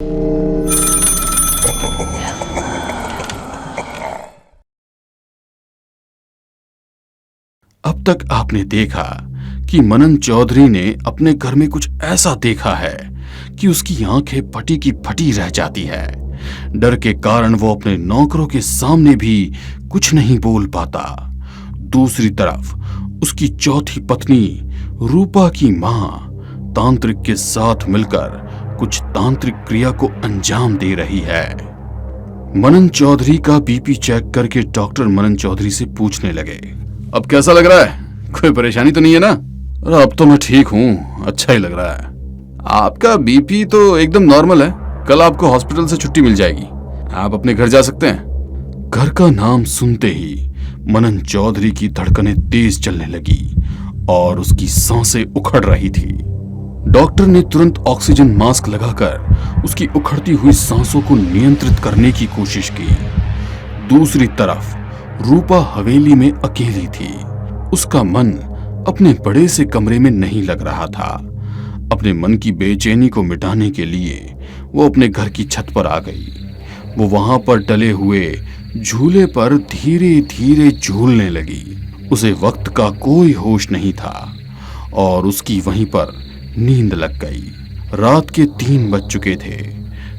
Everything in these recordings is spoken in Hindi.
अब तक आपने देखा कि मनन चौधरी ने अपने घर में कुछ ऐसा देखा है कि उसकी आंखें फटी की फटी रह जाती है। डर के कारण वो अपने नौकरों के सामने भी कुछ नहीं बोल पाता। दूसरी तरफ उसकी चौथी पत्नी रूपा की मां तांत्रिक के साथ मिलकर कुछ तांत्रिक क्रिया को अंजाम दे रही है। मनन चौधरी का बीपी चेक करके डॉक्टर मनन चौधरी से पूछने लगे, अब कैसा लग रहा है? कोई परेशानी तो नहीं है ना? अरे अब तो मैं ठीक हूँ, अच्छा ही लग रहा है। आपका बीपी तो एकदम नॉर्मल है, कल आपको हॉस्पिटल से छुट्टी मिल जाएगी, आप अपने घर जा सकते हैं। घर का नाम सुनते ही मनन चौधरी की धड़कनें तेज चलने लगी और उसकी सांसें उखड़ रही थी। डॉक्टर ने तुरंत ऑक्सीजन मास्क लगाकर उसकी उखड़ती हुई सांसों को नियंत्रित करने की कोशिश की। दूसरी तरफ रूपा हवेली में अकेली थी। उसका मन अपने बड़े से कमरे में नहीं लग रहा था। अपने मन की बेचैनी को मिटाने के लिए वो अपने घर की छत पर आ गई। वो वहां पर डले हुए झूले पर धीरे धीरे झूलने लगी। उसे वक्त का कोई होश नहीं था और उसकी वहीं पर नींद लग गई। रात के 3 बज चुके थे।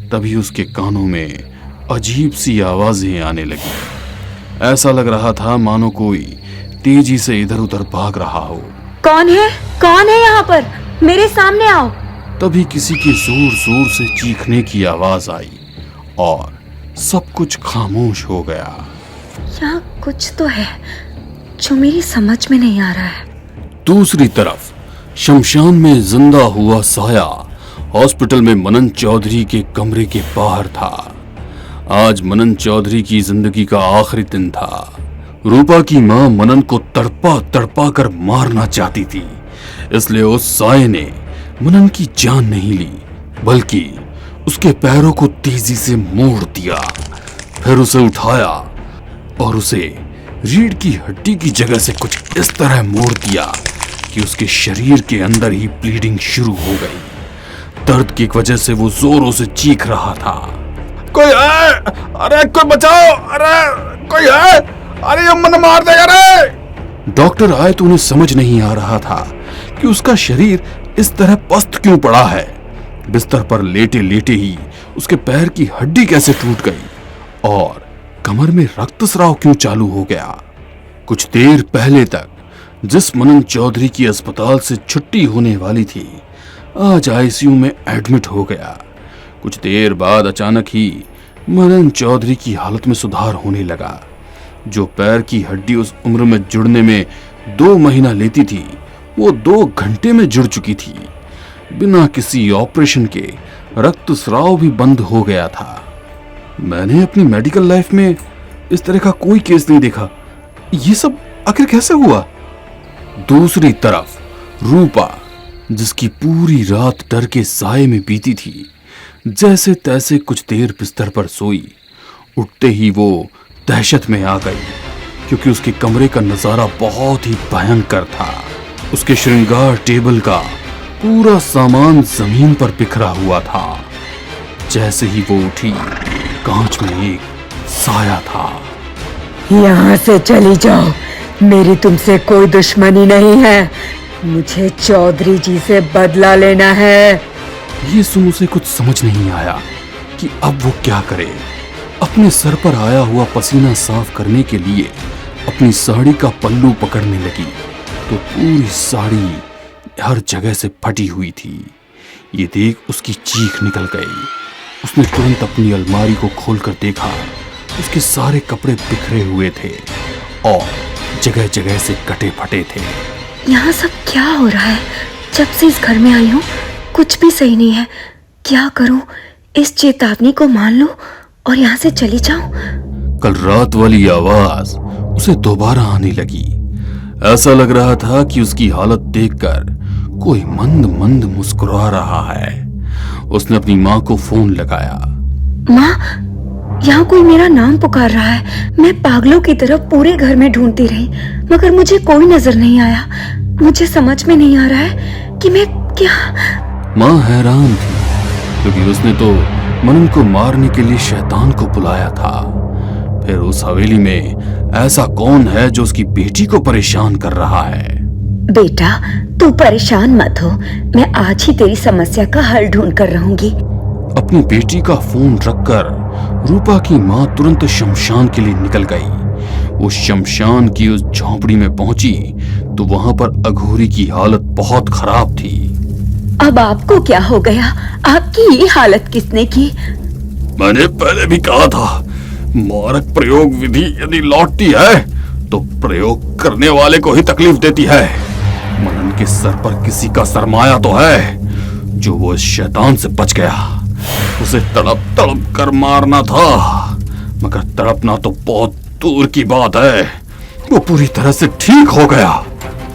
तभी उसके कानों में अजीब सी आवाजें आने लगी। ऐसा लग रहा था मानो कोई तेजी से इधर उधर भाग रहा हो। कौन है? कौन है यहाँ पर? मेरे सामने आओ। तभी किसी के जोर जोर से चीखने की आवाज आई और सब कुछ खामोश हो गया। यहाँ कुछ तो है जो मेरी समझ में नहीं आ रहा है। दूसरी तरफ शमशान में जिंदा हुआ साया हॉस्पिटल में मनन चौधरी के कमरे के बाहर था। आज मनन चौधरी की जिंदगी का आखिरी दिन था। रूपा की मां मनन को तड़पा तड़पा कर मारना चाहती थी, इसलिए उस साये ने मनन की जान नहीं ली, बल्कि उसके पैरों को तेजी से मोड़ दिया। फिर उसे उठाया और उसे रीढ़ की हड्डी की जगह से कुछ इस तरह मोड़ दिया कि उसके शरीर के अंदर ही ब्लीडिंग शुरू हो गई। दर्द की वजह से वो जोरों से चीख रहा था, कोई है? अरे कोई बचाओ! अरे कोई है? अरे ये मन मार देगा रे! डॉक्टर आए तो उन्हें समझ नहीं आ रहा था कि उसका शरीर इस तरह पस्त क्यों पड़ा है। बिस्तर पर लेटे लेटे ही उसके पैर की हड्डी कैसे टूट गई और कमर में रक्तस्राव क्यों चालू हो गया। कुछ देर पहले तक जिस मनन चौधरी की अस्पताल से छुट्टी होने वाली थी, आज आईसीयू में एडमिट हो गया। कुछ देर बाद अचानक ही मनन चौधरी की हालत में सुधार होने लगा। जो पैर की हड्डी उस उम्र में जुड़ने में 2 महीना लेती थी, वो 2 घंटे में जुड़ चुकी थी। बिना किसी ऑपरेशन के रक्तस्राव भी बंद हो गया था। मैंने अपनी मेडिकल लाइफ में इस तरह का कोई केस नहीं देखा। ये सब आखिर कैसे हुआ? दूसरी तरफ रूपा, जिसकी पूरी रात डर के साए में बीती थी, जैसे तैसे कुछ देर बिस्तर पर सोई। उठते ही वो दहशत में आ गई, क्योंकि उसके कमरे का नजारा बहुत ही भयंकर था। उसके श्रृंगार टेबल का पूरा सामान जमीन पर बिखरा हुआ था। जैसे ही वो उठी, कांच में एक साया था। यहाँ से चली जाओ, मेरी तुमसे कोई दुश्मनी नहीं है। मुझे चौधरी जी से बदला लेना है। ये सुन उसे कुछ समझ नहीं आया कि अब वो क्या करे। अपने सर पर आया हुआ पसीना साफ करने के लिए अपनी साड़ी का पल्लू पकड़ने लगी तो पूरी साड़ी हर जगह से फटी हुई थी। ये देख उसकी चीख निकल गई। उसने तुरंत अपनी अलमारी को खोलकर देखा। उसके सारे कपड़े बिखरे हुए थे और जगह जगह से कटे फटे थे। यहाँ सब क्या हो रहा है? जब से इस घर में आई हूँ कुछ भी सही नहीं है। क्या करूँ? इस चेतावनी को मान लूं और यहाँ से चली जाऊं? कल रात वाली आवाज उसे दोबारा आने लगी। ऐसा लग रहा था कि उसकी हालत देखकर कोई मंद मंद मुस्कुरा रहा है। उसने अपनी माँ को फोन लगाया। माँ, यहाँ कोई मेरा नाम पुकार रहा है। मैं पागलों की तरह पूरे घर में ढूंढती रही, मगर मुझे कोई नजर नहीं आया। मुझे समझ में नहीं आ रहा है कि मैं क्या। माँ हैरान थी, क्योंकि उसने तो मनन को मारने के लिए शैतान को बुलाया था। फिर उस हवेली में ऐसा कौन है जो उसकी बेटी को परेशान कर रहा है? बेटा, तू परेशान मत हो। मैं आज ही तेरी समस्या का हल ढूंढ कर रहूंगी। अपनी बेटी का फोन रखकर रूपा की माँ तुरंत शमशान के लिए निकल गई। वो शमशान की उस झोंपड़ी में पहुंची तो वहां पर अघोरी की हालत बहुत खराब थी। अब आपको क्या हो गया? आपकी ये हालत किसने की? मैंने पहले भी कहा था, मारक प्रयोग विधि यदि लौटती है तो प्रयोग करने वाले को ही तकलीफ देती है। मनन के सर पर किसी का सरमाया तो है जो वो इस शैतान से बच गया। उसे तड़प तड़प कर मारना था, मगर तड़पना तो बहुत दूर की बात है, वो पूरी तरह से ठीक हो गया।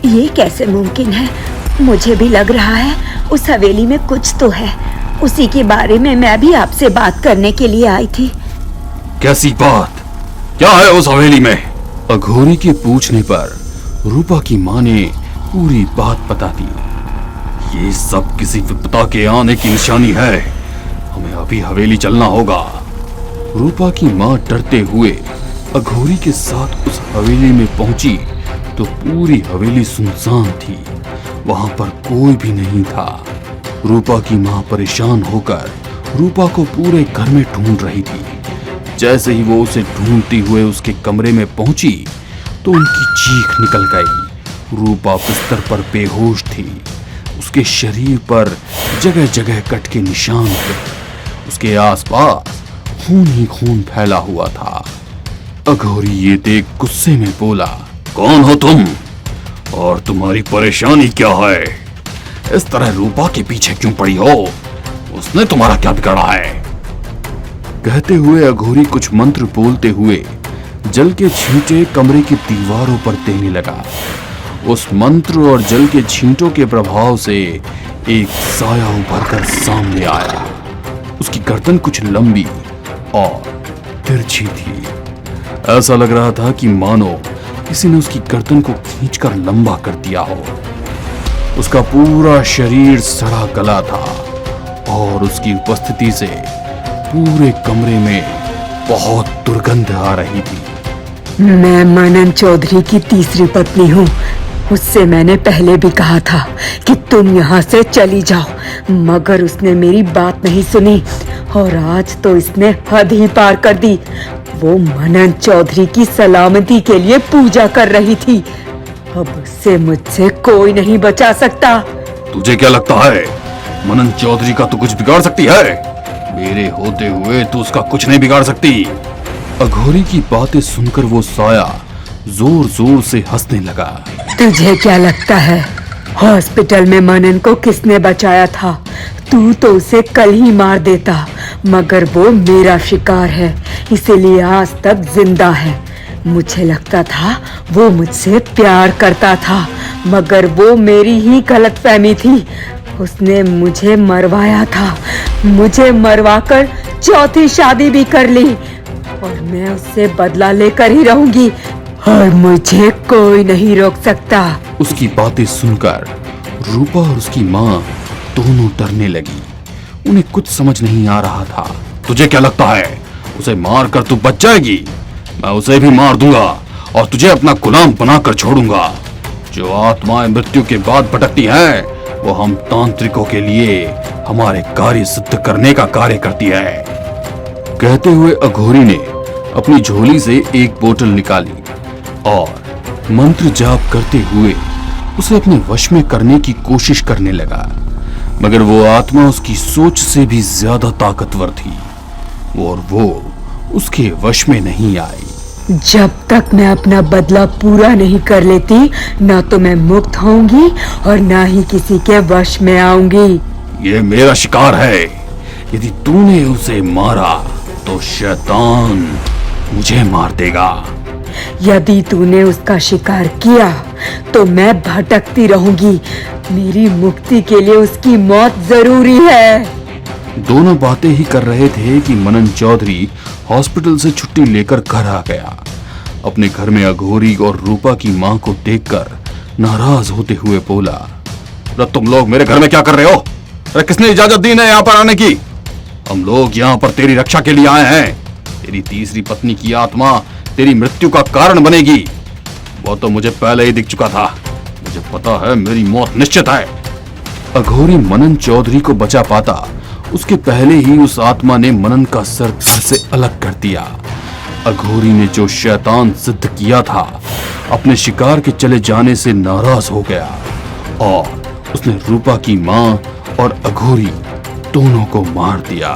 ये कैसे मुमकिन है? मुझे भी लग रहा है उस हवेली में कुछ तो है। उसी के बारे में मैं भी आपसे बात करने के लिए आई थी। कैसी बात? क्या है उस हवेली में? अघोरी के पूछने पर रूपा की माँ ने पूरी बात बता दी। ये सब किसी विपदा के आने की निशानी है, हमें अभी हवेली चलना होगा। रूपा की माँ डरते हुए अघोरी के साथ उस हवेली में पहुंची तो पूरी हवेली सुनसान थी, वहां पर कोई भी नहीं था। रूपा की माँ परेशान होकर रूपा को पूरे घर में ढूंढ रही थी। जैसे ही वो उसे ढूंढती हुए उसके कमरे में पहुंची तो उनकी चीख निकल गई। रूपा बिस्तर पर बेहोश थी, उसके शरीर पर जगह जगह कट के निशान थे, उसके आसपास खून ही खून फैला हुआ था। अघोरी ये देख गुस्से में बोला, कौन हो तुम और तुम्हारी परेशानी क्या है? इस तरह रूपा के पीछे क्यों पड़ी हो? उसने तुम्हारा क्या बिगाड़ा है? कहते हुए अघोरी कुछ मंत्र बोलते हुए जल के छींटे कमरे की दीवारों पर देने लगा। उस मंत्र और जल के छींटों के प्रभाव से एक साया उभरकर सामने आया। उसकी गर्दन कुछ लंबी और तिरछी थी। ऐसा लग रहा था कि मानो किसी ने उसकी गर्दन को खींचकर लंबा कर दिया हो। उसका पूरा शरीर सड़ा गला था और उसकी उपस्थिति से पूरे कमरे में बहुत दुर्गंध आ रही थी। मैं मनन चौधरी की तीसरी पत्नी हूँ। उससे मैंने पहले भी कहा था कि तुम यहाँ से चली जाओ, मगर उसने मेरी बात नहीं सुनी और आज तो इसने हद ही पार कर दी। वो मनन चौधरी की सलामती के लिए पूजा कर रही थी। अब उससे मुझसे कोई नहीं बचा सकता। तुझे क्या लगता है मनन चौधरी का तू कुछ बिगाड़ सकती है? मेरे होते हुए तू उसका कुछ नहीं बिगाड़ सकती। अघोरी की बातें सुनकर वो साया जोर जोर से हंसने लगा। तुझे क्या लगता है हॉस्पिटल में मनन को किसने बचाया था? तू तो उसे कल ही मार देता, मगर वो मेरा शिकार है, इसीलिए आज तक जिंदा है। मुझे लगता था वो मुझसे प्यार करता था, मगर वो मेरी ही गलतफहमी थी। उसने मुझे मरवाया था, मुझे मरवाकर चौथी शादी भी कर ली और मैं उससे बदला लेकर ही रहूंगी और मुझे कोई नहीं रोक सकता। उसकी बातें सुनकर रूपा और उसकी माँ दोनों डरने लगी। उन्हें कुछ समझ नहीं आ रहा था। तुझे क्या लगता है उसे मार कर तू बच जाएगी? मैं उसे भी मार दूंगा और तुझे अपना गुलाम बनाकर छोड़ूंगा। जो आत्माएं मृत्यु के बाद भटकती हैं, वो हम तांत्रिकों के लिए हमारे कार्य सिद्ध करने का कार्य करती है। कहते हुए अघोरी ने अपनी झोली से एक बोतल निकाली और मंत्र जाप करते हुए उसे अपने वश में करने की कोशिश करने लगा, मगर वो आत्मा उसकी सोच से भी ज्यादा ताकतवर थी और वो उसके वश में नहीं आई। जब तक मैं अपना बदला पूरा नहीं कर लेती, ना तो मैं मुक्त होंगी और ना ही किसी के वश में आऊंगी। ये मेरा शिकार है, यदि तूने उसे मारा तो शैतान मुझे मार देगा। यदि तूने उसका शिकार किया तो मैं भटकती रहूंगी। मेरी मुक्ति के लिए उसकी मौत जरूरी है। दोनों बातें ही कर रहे थे कि मनन चौधरी हॉस्पिटल से छुट्टी लेकर घर आ गया। अपने घर में अघोरी और रूपा की मां को देखकर नाराज होते हुए बोला, तुम लोग मेरे घर में क्या कर रहे हो? किसने इजाजत दी है यहाँ पर आने की? हम लोग यहाँ पर तेरी रक्षा के लिए आए हैं। तेरी तीसरी पत्नी की आत्मा तेरी मृत्यु का कारण बनेगी। वो तो मुझे पहले ही दिख चुका था। मुझे पता है मेरी मौत निश्चित है। अघोरी मनन चौधरी को बचा पाता उसके पहले ही उस आत्मा ने मनन का सर धड़ से अलग कर दिया। अघोरी ने जो शैतान सिद्ध किया था अपने शिकार के चले जाने से नाराज हो गया और उसने रूपा की मां और अघोरी दोनों को मार दिया।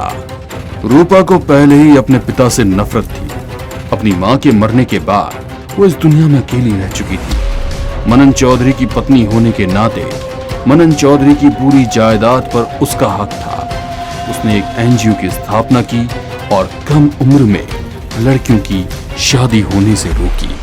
रूपा को पहले ही अपने पिता से नफरत थी। अपनी मां के मरने के बाद वो इस दुनिया में अकेली रह चुकी थी। मनन चौधरी की पत्नी होने के नाते मनन चौधरी की पूरी जायदाद पर उसका हक था। उसने एक एनजीओ की स्थापना की और कम उम्र में लड़कियों की शादी होने से रोकी।